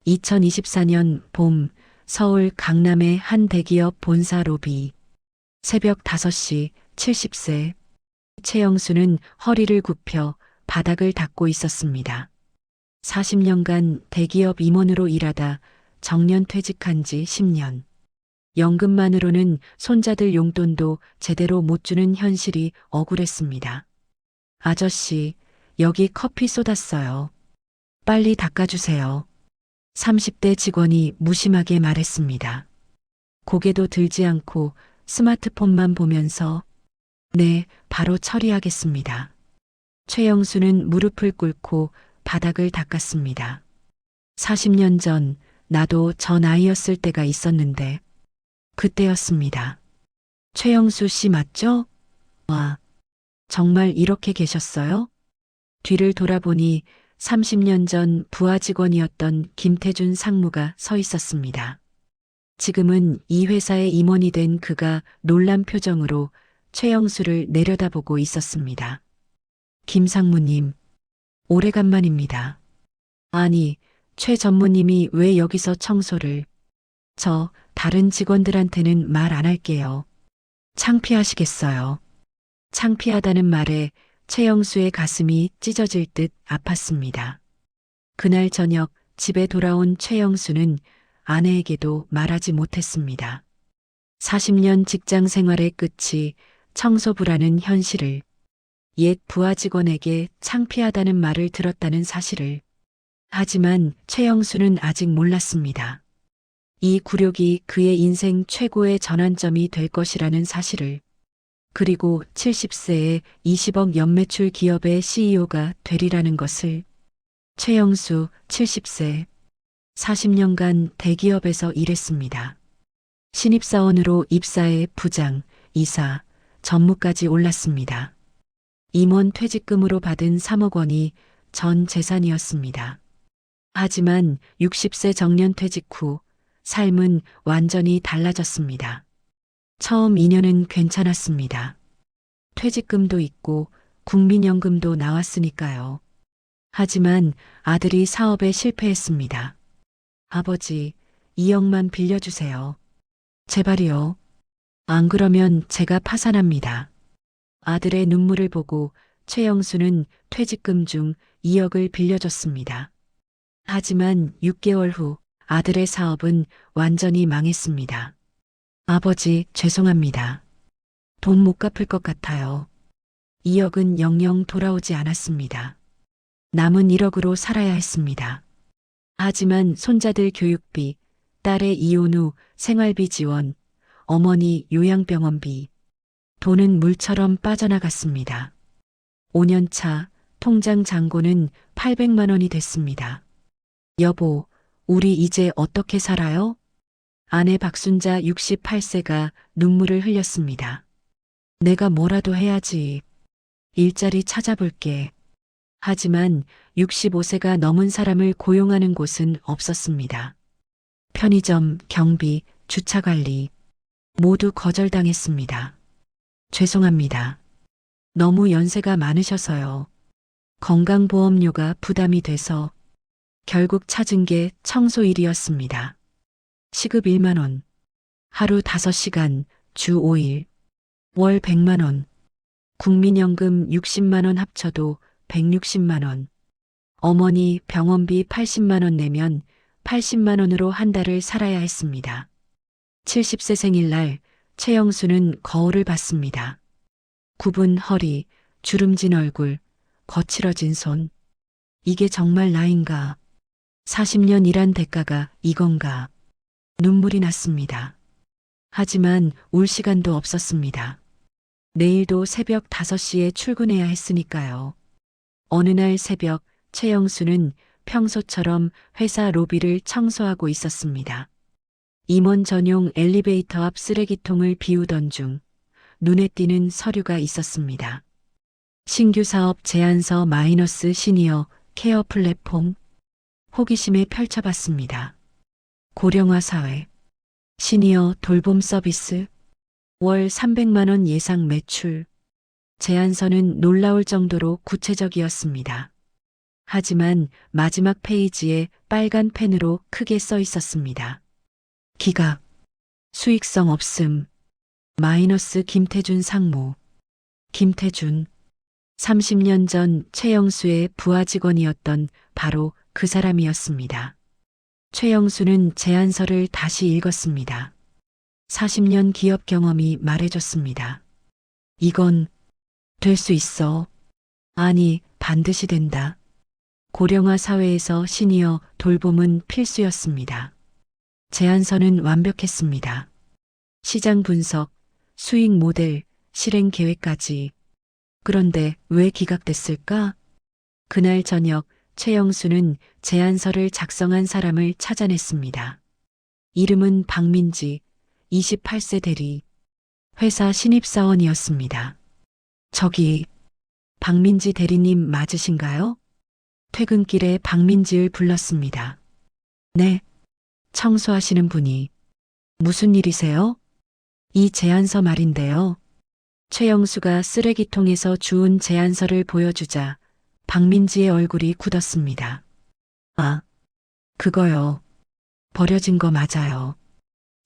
2024년 봄 서울 강남의 한 대기업 본사 로비. 새벽 5시 70세. 최영수는 허리를 굽혀 바닥을 닦고 있었습니다. 40년간 대기업 임원으로 일하다 정년 퇴직한 지 10년. 연금만으로는 손자들 용돈도 제대로 못 주는 현실이 억울했습니다. 아저씨, 여기 커피 쏟았어요. 빨리 닦아주세요. 30대 직원이 무심하게 말했습니다. 고개도 들지 않고 스마트폰만 보면서 네, 바로 처리하겠습니다. 최영수는 무릎을 꿇고 바닥을 닦았습니다. 40년 전 나도 저 나이였을 때가 있었는데 그때였습니다. 최영수 씨 맞죠? 와, 정말 이렇게 계셨어요? 뒤를 돌아보니 30년 전 부하 직원이었던 김태준 상무가 서 있었습니다. 지금은 이 회사의 임원이 된 그가 놀란 표정으로 최영수를 내려다보고 있었습니다. 김 상무님, 오래간만입니다. 아니, 최 전무님이 왜 여기서 청소를? 저 다른 직원들한테는 말 안 할게요. 창피하시겠어요. 창피하다는 말에 최영수의 가슴이 찢어질 듯 아팠습니다. 그날 저녁 집에 돌아온 최영수는 아내에게도 말하지 못했습니다. 40년 직장 생활의 끝이 청소부라는 현실을, 옛 부하 직원에게 창피하다는 말을 들었다는 사실을. 하지만 최영수는 아직 몰랐습니다. 이 굴욕이 그의 인생 최고의 전환점이 될 것이라는 사실을. 그리고 70세에 20억 연매출 기업의 CEO가 되리라는 것을. 최영수 70세. 40년간 대기업에서 일했습니다. 신입사원으로 입사해 부장, 이사, 전무까지 올랐습니다. 임원 퇴직금으로 받은 3억 원이 전 재산이었습니다. 하지만 60세 정년 퇴직 후 삶은 완전히 달라졌습니다. 처음 2년은 괜찮았습니다. 퇴직금도 있고 국민연금도 나왔으니까요. 하지만 아들이 사업에 실패했습니다. 아버지, 2억만 빌려주세요. 제발이요. 안 그러면 제가 파산합니다. 아들의 눈물을 보고 최영수는 퇴직금 중 2억을 빌려줬습니다. 하지만 6개월 후 아들의 사업은 완전히 망했습니다. 아버지, 죄송합니다. 돈 못 갚을 것 같아요. 2억은 영영 돌아오지 않았습니다. 남은 1억으로 살아야 했습니다. 하지만 손자들 교육비, 딸의 이혼 후 생활비 지원, 어머니 요양병원비, 돈은 물처럼 빠져나갔습니다. 5년 차 통장 잔고는 800만 원이 됐습니다. 여보, 우리 이제 어떻게 살아요? 아내 박순자 68세가 눈물을 흘렸습니다. 내가 뭐라도 해야지. 일자리 찾아볼게. 하지만 65세가 넘은 사람을 고용하는 곳은 없었습니다. 편의점, 경비, 주차관리 모두 거절당했습니다. 죄송합니다. 너무 연세가 많으셔서요. 건강보험료가 부담이 돼서 결국 찾은 게 청소 일이었습니다. 시급 1만 원, 하루 5시간, 주 5일, 월 100만 원, 국민연금 60만 원 합쳐도 160만 원, 어머니 병원비 80만 원 내면 80만 원으로 한 달을 살아야 했습니다. 70세 생일날 최영수는 거울을 봤습니다. 굽은 허리, 주름진 얼굴, 거칠어진 손. 이게 정말 나인가? 40년 일한 대가가 이건가? 눈물이 났습니다. 하지만 울 시간도 없었습니다. 내일도 새벽 5시에 출근해야 했으니까요. 어느 날 새벽 최영수는 평소처럼 회사 로비를 청소하고 있었습니다. 임원 전용 엘리베이터 앞 쓰레기통을 비우던 중 눈에 띄는 서류가 있었습니다. 신규 사업 제안서 마이너스 시니어 케어 플랫폼. 호기심에 펼쳐봤습니다. 고령화 사회, 시니어 돌봄 서비스, 월 300만 원 예상 매출. 제안서는 놀라울 정도로 구체적이었습니다. 하지만 마지막 페이지에 빨간 펜으로 크게 써 있었습니다. 기각, 수익성 없음, 마이너스 김태준 상무. 김태준. 30년 전 최영수의 부하 직원이었던 바로 그 사람이었습니다. 최영수는 제안서를 다시 읽었습니다. 40년 기업 경험이 말해줬습니다. 이건 될 수 있어. 아니, 반드시 된다. 고령화 사회에서 시니어 돌봄은 필수였습니다. 제안서는 완벽했습니다. 시장 분석, 수익 모델, 실행 계획까지. 그런데 왜 기각됐을까? 그날 저녁 최영수는 제안서를 작성한 사람을 찾아냈습니다. 이름은 박민지, 28세 대리. 회사 신입사원이었습니다. 저기, 박민지 대리님 맞으신가요? 퇴근길에 박민지를 불렀습니다. 네, 청소하시는 분이. 무슨 일이세요? 이 제안서 말인데요. 최영수가 쓰레기통에서 주운 제안서를 보여주자 박민지의 얼굴이 굳었습니다. 아, 그거요. 버려진 거 맞아요.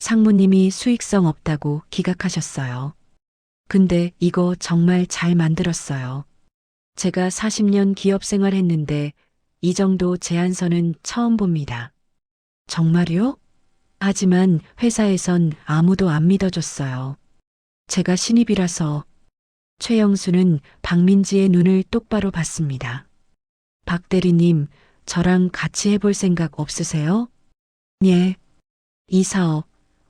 상무님이 수익성 없다고 기각하셨어요. 근데 이거 정말 잘 만들었어요. 제가 40년 기업 생활했는데 이 정도 제안서는 처음 봅니다. 정말요? 하지만 회사에선 아무도 안 믿어줬어요. 제가 신입이라서. 최영수는 박민지의 눈을 똑바로 봤습니다. 박 대리님, 저랑 같이 해볼 생각 없으세요? 예. 이 사업,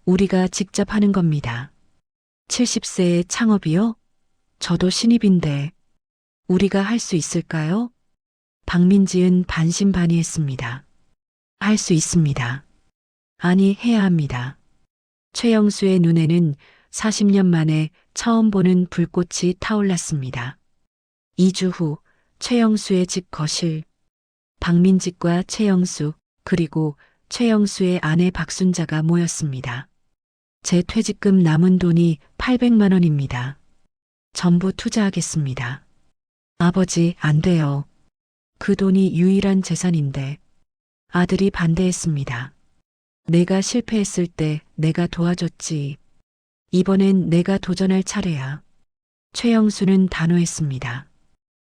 우리가 직접 하는 겁니다. 70세의 창업이요? 저도 신입인데, 우리가 할 수 있을까요? 박민지은 반신반의했습니다. 할 수 있습니다. 아니, 해야 합니다. 최영수의 눈에는 40년 만에 처음 보는 불꽃이 타올랐습니다. 2주 후 최영수의 집 거실. 박민직과 최영수 그리고 최영수의 아내 박순자가 모였습니다. 제 퇴직금 남은 돈이 800만 원입니다. 전부 투자하겠습니다. 아버지, 안 돼요. 그 돈이 유일한 재산인데. 아들이 반대했습니다. 내가 실패했을 때 내가 도와줬지. 이번엔 내가 도전할 차례야. 최영수는 단호했습니다.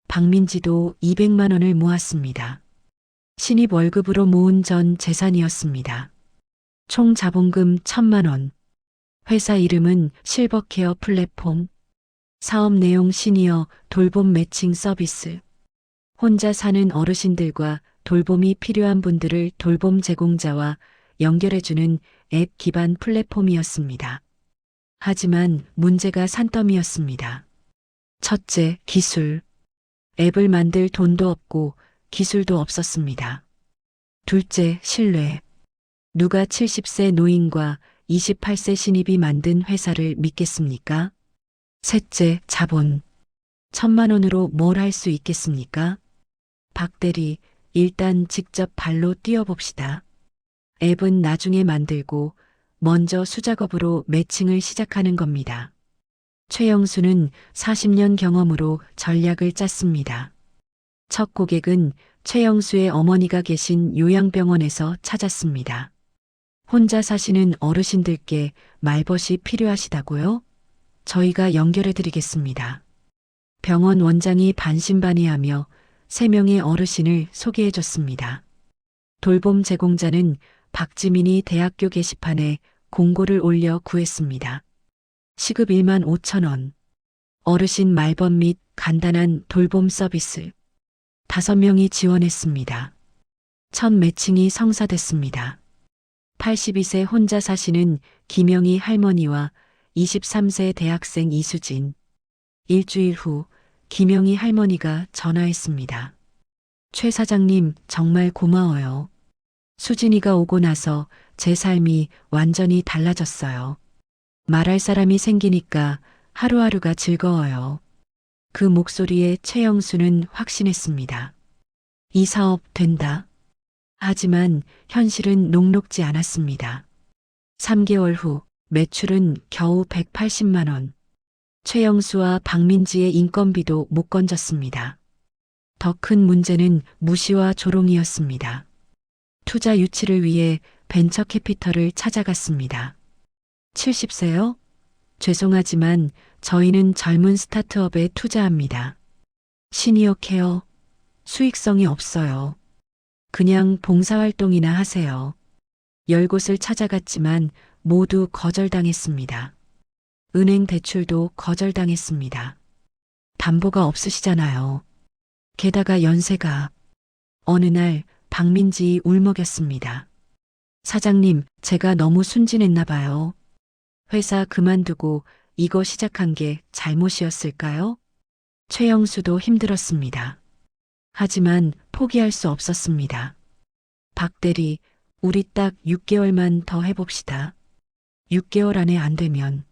박민지도 200만 원을 모았습니다. 신입 월급으로 모은 전 재산이었습니다. 총 자본금 1000만 원. 회사 이름은 실버케어 플랫폼. 사업 내용 시니어 돌봄 매칭 서비스. 혼자 사는 어르신들과 돌봄이 필요한 분들을 돌봄 제공자와 연결해주는 앱 기반 플랫폼이었습니다. 하지만 문제가 산더미였습니다. 첫째, 기술. 앱을 만들 돈도 없고 기술도 없었습니다. 둘째, 신뢰. 누가 70세 노인과 28세 신입이 만든 회사를 믿겠습니까? 셋째, 자본. 1000만 원으로 뭘 할 수 있겠습니까? 박 대리, 일단 직접 발로 뛰어봅시다. 앱은 나중에 만들고 먼저 수작업으로 매칭을 시작하는 겁니다. 최영수는 40년 경험으로 전략을 짰습니다. 첫 고객은 최영수의 어머니가 계신 요양병원에서 찾았습니다. 혼자 사시는 어르신들께 말벗이 필요하시다고요? 저희가 연결해 드리겠습니다. 병원 원장이 반신반의하며 3명의 어르신을 소개해 줬습니다. 돌봄 제공자는 박지민이 대학교 게시판에 공고를 올려 구했습니다. 시급 1만 5천 원. 어르신 말벗 및 간단한 돌봄 서비스. 5명이 지원했습니다. 첫 매칭이 성사됐습니다. 82세 혼자 사시는 김영희 할머니와 23세 대학생 이수진. 일주일 후 김영희 할머니가 전화했습니다. 최 사장님, 정말 고마워요. 수진이가 오고 나서 제 삶이 완전히 달라졌어요. 말할 사람이 생기니까 하루하루가 즐거워요. 그 목소리에 최영수는 확신했습니다. 이 사업 된다. 하지만 현실은 녹록지 않았습니다. 3개월 후 매출은 겨우 180만 원. 최영수와 박민지의 인건비도 못 건졌습니다. 더 큰 문제는 무시와 조롱이었습니다. 투자 유치를 위해 벤처 캐피털을 찾아갔습니다. 70세요? 죄송하지만 저희는 젊은 스타트업에 투자합니다. 시니어 케어, 수익성이 없어요. 그냥 봉사활동이나 하세요. 10곳을 찾아갔지만 모두 거절당했습니다. 은행 대출도 거절당했습니다. 담보가 없으시잖아요. 게다가 연세가. 어느 날 박민지이 울먹였습니다. 사장님, 제가 너무 순진했나 봐요. 회사 그만두고 이거 시작한 게 잘못이었을까요? 최영수도 힘들었습니다. 하지만 포기할 수 없었습니다. 박 대리, 우리 딱 6개월만 더 해봅시다. 6개월 안에 안 되면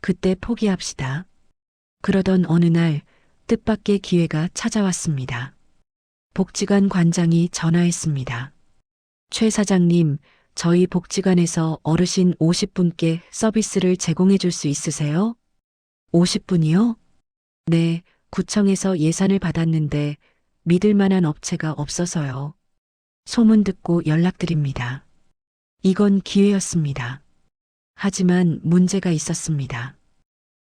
그때 포기합시다. 그러던 어느 날 뜻밖의 기회가 찾아왔습니다. 복지관 관장이 전화했습니다. 최 사장님, 저희 복지관에서 어르신 50분께 서비스를 제공해 줄 수 있으세요? 50분이요? 네, 구청에서 예산을 받았는데 믿을 만한 업체가 없어서요. 소문 듣고 연락드립니다. 이건 기회였습니다. 하지만 문제가 있었습니다.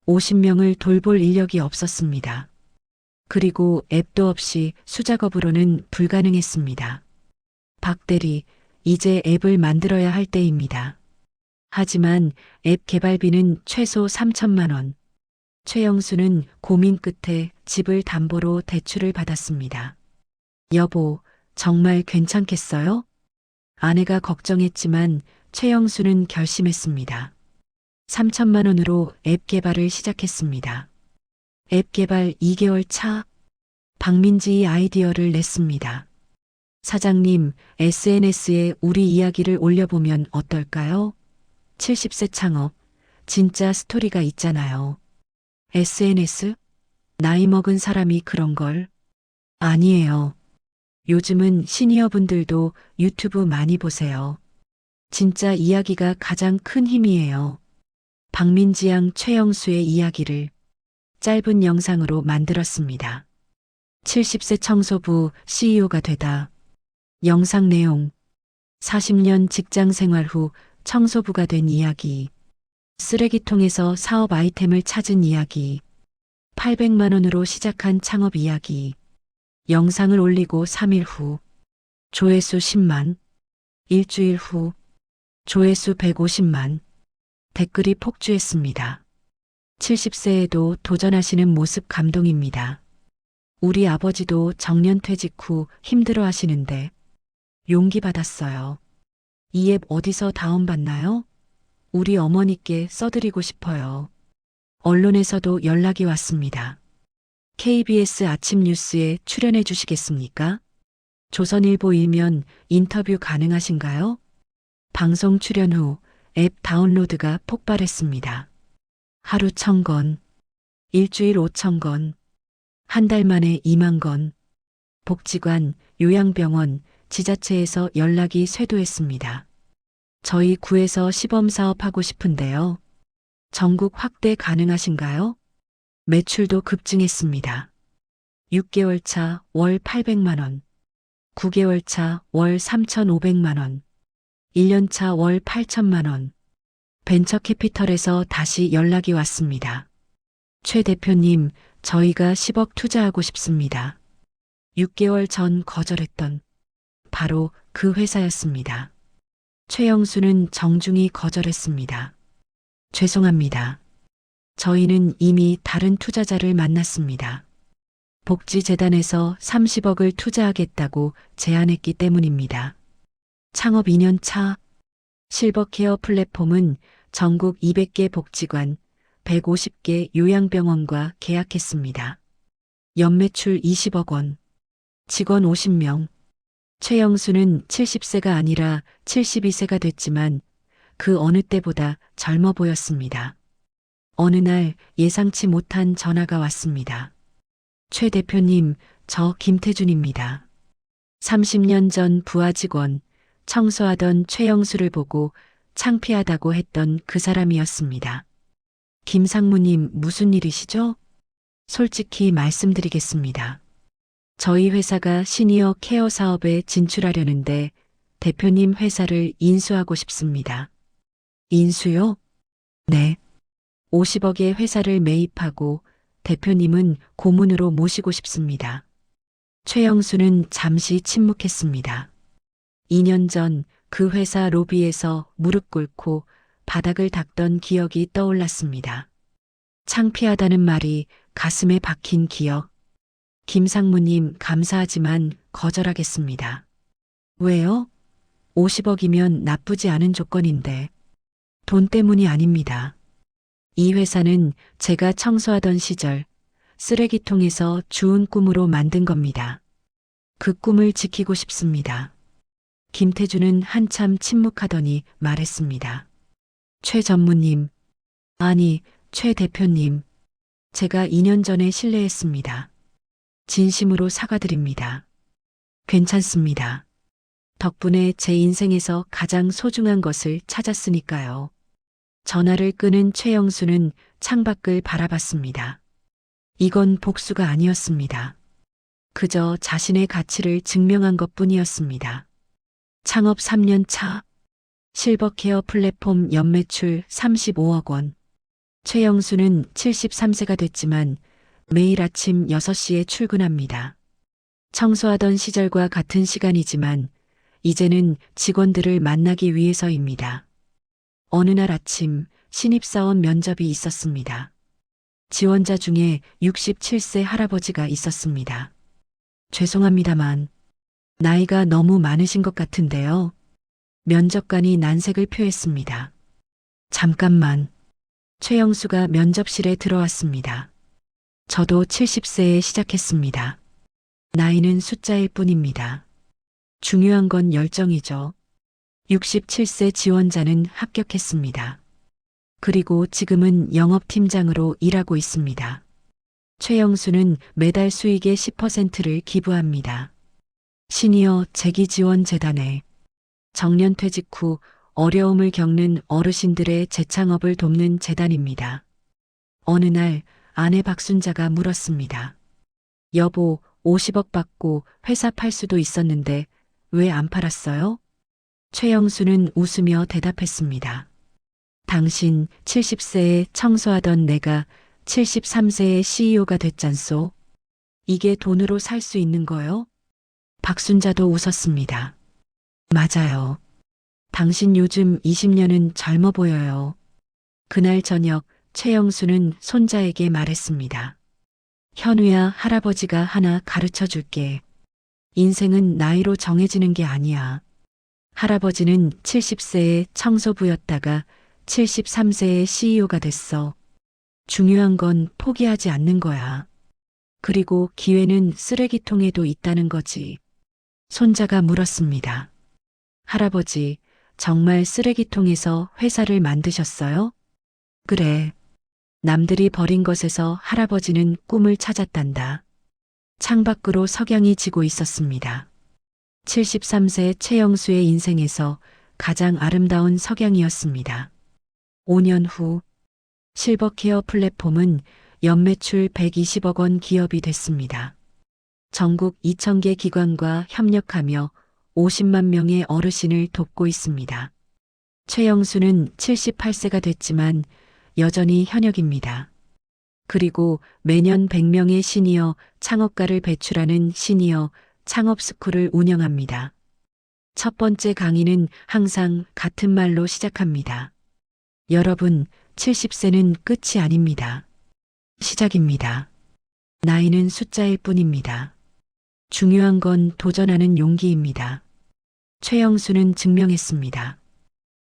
50명을 돌볼 인력이 없었습니다. 그리고 앱도 없이 수작업으로는 불가능했습니다. 박 대리, 이제 앱을 만들어야 할 때입니다. 하지만 앱 개발비는 최소 3천만 원. 최영수는 고민 끝에 집을 담보로 대출을 받았습니다. 여보, 정말 괜찮겠어요? 아내가 걱정했지만 최영수는 결심했습니다. 3천만 원으로 앱 개발을 시작했습니다. 앱 개발 2개월 차, 박민지의 아이디어를 냈습니다. 사장님, SNS에 우리 이야기를 올려보면 어떨까요? 70세 창업, 진짜 스토리가 있잖아요. SNS? 나이 먹은 사람이 그런 걸? 아니에요. 요즘은 시니어분들도 유튜브 많이 보세요. 진짜 이야기가 가장 큰 힘이에요. 박민지 양 최영수의 이야기를 짧은 영상으로 만들었습니다. 70세 청소부 CEO가 되다. 영상 내용. 40년 직장 생활 후 청소부가 된 이야기. 쓰레기통에서 사업 아이템을 찾은 이야기. 800만 원으로 시작한 창업 이야기. 영상을 올리고 3일 후. 조회수 10만. 일주일 후. 조회수 150만. 댓글이 폭주했습니다. 70세에도 도전하시는 모습 감동입니다. 우리 아버지도 정년퇴직 후 힘들어 하시는데 용기 받았어요. 이 앱 어디서 다운받나요? 우리 어머니께 써드리고 싶어요. 언론에서도 연락이 왔습니다. KBS 아침 뉴스에 출연해 주시겠습니까? 조선일보 일면 인터뷰 가능하신가요? 방송 출연 후 앱 다운로드가 폭발했습니다. 하루 1,000건, 일주일 5,000건, 한 달 만에 2만 건, 복지관, 요양병원, 지자체에서 연락이 쇄도했습니다. 저희 구에서 시범사업 하고 싶은데요. 전국 확대 가능하신가요? 매출도 급증했습니다. 6개월 차 월 800만 원, 9개월 차 월 3,500만 원, 1년 차 월 8천만 원. 벤처 캐피털에서 다시 연락이 왔습니다. 최 대표님, 저희가 10억 투자하고 싶습니다. 6개월 전 거절했던 바로 그 회사였습니다. 최영수는 정중히 거절했습니다. 죄송합니다. 저희는 이미 다른 투자자를 만났습니다. 복지재단에서 30억을 투자하겠다고 제안했기 때문입니다. 창업 2년 차 실버케어 플랫폼은 전국 200개 복지관, 150개 요양병원과 계약했습니다. 연매출 20억 원, 직원 50명. 최영수는 70세가 아니라 72세가 됐지만 그 어느 때보다 젊어 보였습니다. 어느 날 예상치 못한 전화가 왔습니다. 최 대표님, 저 김태준입니다. 30년 전 부하 직원, 청소하던 최영수를 보고 창피하다고 했던 그 사람이었습니다. 김상무님, 무슨 일이시죠? 솔직히 말씀드리겠습니다. 저희 회사가 시니어 케어 사업에 진출하려는데 대표님 회사를 인수하고 싶습니다. 인수요? 네. 50억의 회사를 매입하고 대표님은 고문으로 모시고 싶습니다. 최영수는 잠시 침묵했습니다. 2년 전 그 회사 로비에서 무릎 꿇고 바닥을 닦던 기억이 떠올랐습니다. 창피하다는 말이 가슴에 박힌 기억. 김상무님 감사하지만 거절하겠습니다. 왜요? 50억이면 나쁘지 않은 조건인데. 돈 때문이 아닙니다. 이 회사는 제가 청소하던 시절 쓰레기통에서 주운 꿈으로 만든 겁니다. 그 꿈을 지키고 싶습니다. 김태주는 한참 침묵하더니 말했습니다. 최 전무님, 아니, 최 대표님, 제가 2년 전에 실례했습니다. 진심으로 사과드립니다. 괜찮습니다. 덕분에 제 인생에서 가장 소중한 것을 찾았으니까요. 전화를 끊은 최영수는 창밖을 바라봤습니다. 이건 복수가 아니었습니다. 그저 자신의 가치를 증명한 것뿐이었습니다. 창업 3년 차, 실버케어 플랫폼 연매출 35억 원. 최영수는 73세가 됐지만 매일 아침 6시에 출근합니다. 청소하던 시절과 같은 시간이지만 이제는 직원들을 만나기 위해서입니다. 어느 날 아침 신입사원 면접이 있었습니다. 지원자 중에 67세 할아버지가 있었습니다. 죄송합니다만 나이가 너무 많으신 것 같은데요. 면접관이 난색을 표했습니다. 잠깐만. 최영수가 면접실에 들어왔습니다. 저도 70세에 시작했습니다. 나이는 숫자일 뿐입니다. 중요한 건 열정이죠. 67세 지원자는 합격했습니다. 그리고 지금은 영업팀장으로 일하고 있습니다. 최영수는 매달 수익의 10%를 기부합니다. 시니어 재기지원재단에 정년퇴직 후 어려움을 겪는 어르신들의 재창업을 돕는 재단입니다. 어느 날 아내 박순자가 물었습니다. 여보, 50억 받고 회사 팔 수도 있었는데 왜 안 팔았어요? 최영수는 웃으며 대답했습니다. 당신 70세에 청소하던 내가 73세에 CEO가 됐잖소. 이게 돈으로 살 수 있는 거요? 박순자도 웃었습니다. 맞아요. 당신 요즘 20년은 젊어 보여요. 그날 저녁 최영수는 손자에게 말했습니다. 현우야, 할아버지가 하나 가르쳐 줄게. 인생은 나이로 정해지는 게 아니야. 할아버지는 70세에 청소부였다가 73세에 CEO가 됐어. 중요한 건 포기하지 않는 거야. 그리고 기회는 쓰레기통에도 있다는 거지. 손자가 물었습니다. 할아버지, 정말 쓰레기통에서 회사를 만드셨어요? 그래. 남들이 버린 것에서 할아버지는 꿈을 찾았단다. 창밖으로 석양이 지고 있었습니다. 73세 최영수의 인생에서 가장 아름다운 석양이었습니다. 5년 후 실버케어 플랫폼은 연매출 120억 원 기업이 됐습니다. 전국 2,000개 기관과 협력하며 50만 명의 어르신을 돕고 있습니다. 최영수는 78세가 됐지만 여전히 현역입니다. 그리고 매년 100명의 시니어 창업가를 배출하는 시니어 창업스쿨을 운영합니다. 첫 번째 강의는 항상 같은 말로 시작합니다. 여러분, 70세는 끝이 아닙니다. 시작입니다. 나이는 숫자일 뿐입니다. 중요한 건 도전하는 용기입니다. 최영수는 증명했습니다.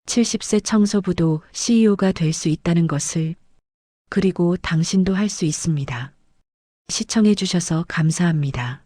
70세 청소부도 CEO가 될 수 있다는 것을, 그리고 당신도 할 수 있습니다. 시청해 주셔서 감사합니다.